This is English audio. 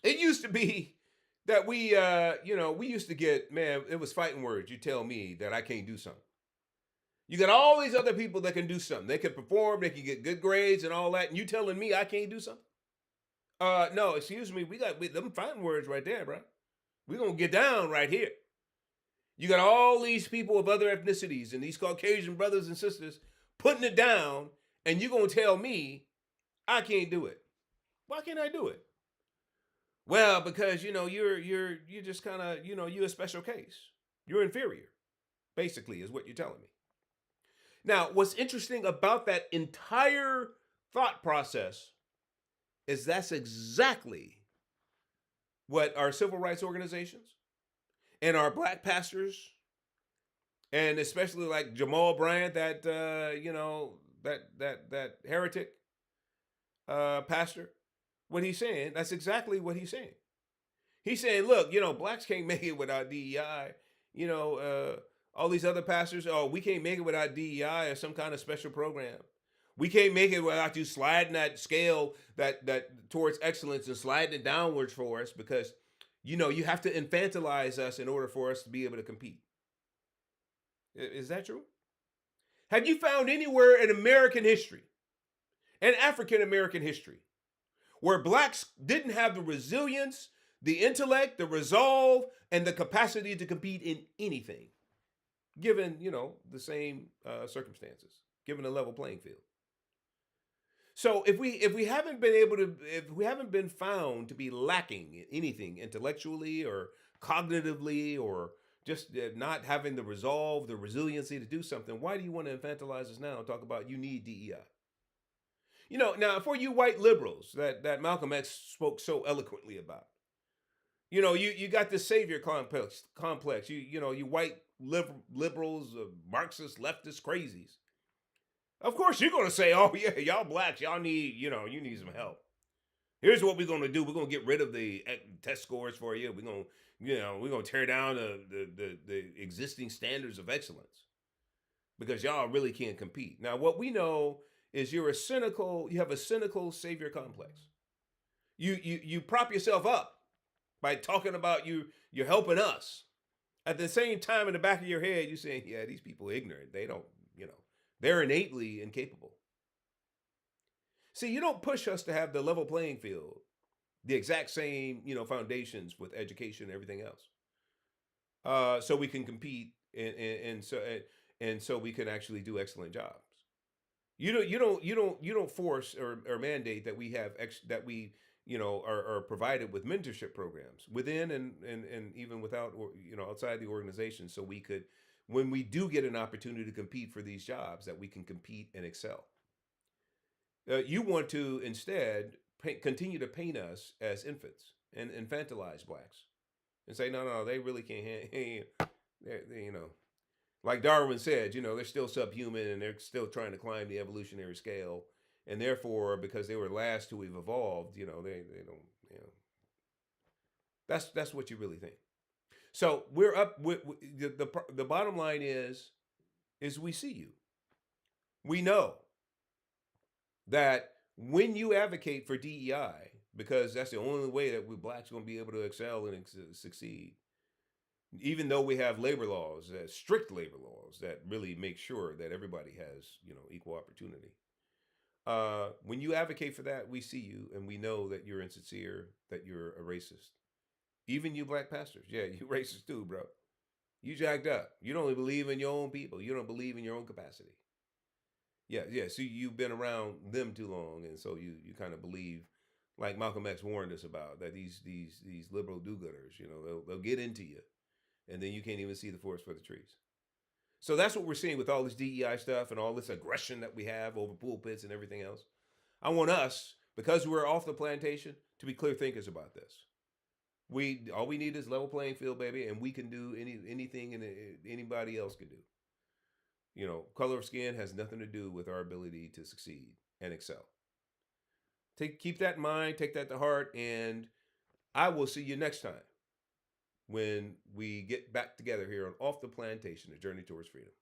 It used to be that we used to get, man, it was fighting words. You tell me that I can't do something. You got all these other people that can do something. They can perform, they can get good grades and all that. And you telling me I can't do something? No, excuse me. We them fighting words right there, bro. We're gonna get down right here. You got all these people of other ethnicities and these Caucasian brothers and sisters putting it down, and you're gonna tell me I can't do it. Why can't I do it? Well, because you're just kind of you're a special case. You're inferior, basically, is what you're telling me. Now, what's interesting about that entire thought process is that's exactly what our civil rights organizations and our black pastors, and especially like Jamal Bryant, that that heretic pastor, what he's saying. That's exactly what he's saying. He's saying, look, blacks can't make it without DEI. You know, all these other pastors, oh, we can't make it without DEI or some kind of special program. We can't make it without you sliding that scale that towards excellence and sliding it downwards for us because you have to infantilize us in order for us to be able to compete. Is that true? Have you found anywhere in American history and African American history where blacks didn't have the resilience, the intellect, the resolve, and the capacity to compete in anything, given the same circumstances, given a level playing field? So if we haven't been able to, if we haven't been found to be lacking in anything intellectually or cognitively or just not having the resolve, the resiliency to do something, why do you want to infantilize us now and talk about you need DEI? Now for you white liberals that Malcolm X spoke so eloquently about, you got this savior complex. You white liberals, Marxist leftist crazies. Of course, you're going to say, "Oh yeah, y'all blacks, y'all need, you need some help. Here's what we're going to do. We're going to get rid of the test scores for you. We're going to tear down the existing standards of excellence because y'all really can't compete." Now, what we know is you have a cynical savior complex. You prop yourself up by talking about you're helping us. At the same time, in the back of your head, you're saying, "Yeah, these people are ignorant. They don't, they're innately incapable." See, you don't push us to have the level playing field, the exact same, foundations with education and everything else, so we can compete and so we can actually do excellent jobs. You don't force or mandate that we have that we are provided with mentorship programs within and even without or outside the organization, so we could, when we do get an opportunity to compete for these jobs, that we can compete and excel. You want to instead continue to paint us as infants and infantilize blacks and say, no, no, they really can't. Like Darwin said, they're still subhuman and they're still trying to climb the evolutionary scale, and therefore, because they were last to have evolved, they don't. That's what you really think. So we're up. The bottom line is we see you. We know that when you advocate for DEI, because that's the only way that we blacks are going to be able to excel and succeed, even though we have labor laws, strict labor laws that really make sure that everybody has equal opportunity. When you advocate for that, we see you and we know that you're insincere, that you're a racist. Even you black pastors, yeah, you racist too, bro. You jacked up. You don't believe in your own people. You don't believe in your own capacity. Yeah, yeah. So you've been around them too long, and so you kind of believe, like Malcolm X warned us about, that these liberal do-gooders, they'll get into you, and then you can't even see the forest for the trees. So that's what we're seeing with all this DEI stuff and all this aggression that we have over pulpits and everything else. I want us, because we're off the plantation, to be clear thinkers about this. All we need is level playing field, baby, and we can do anything and anybody else can do. Color of skin has nothing to do with our ability to succeed and excel. Keep that in mind, take that to heart, and I will see you next time when we get back together here on Off the Plantation, a journey towards freedom.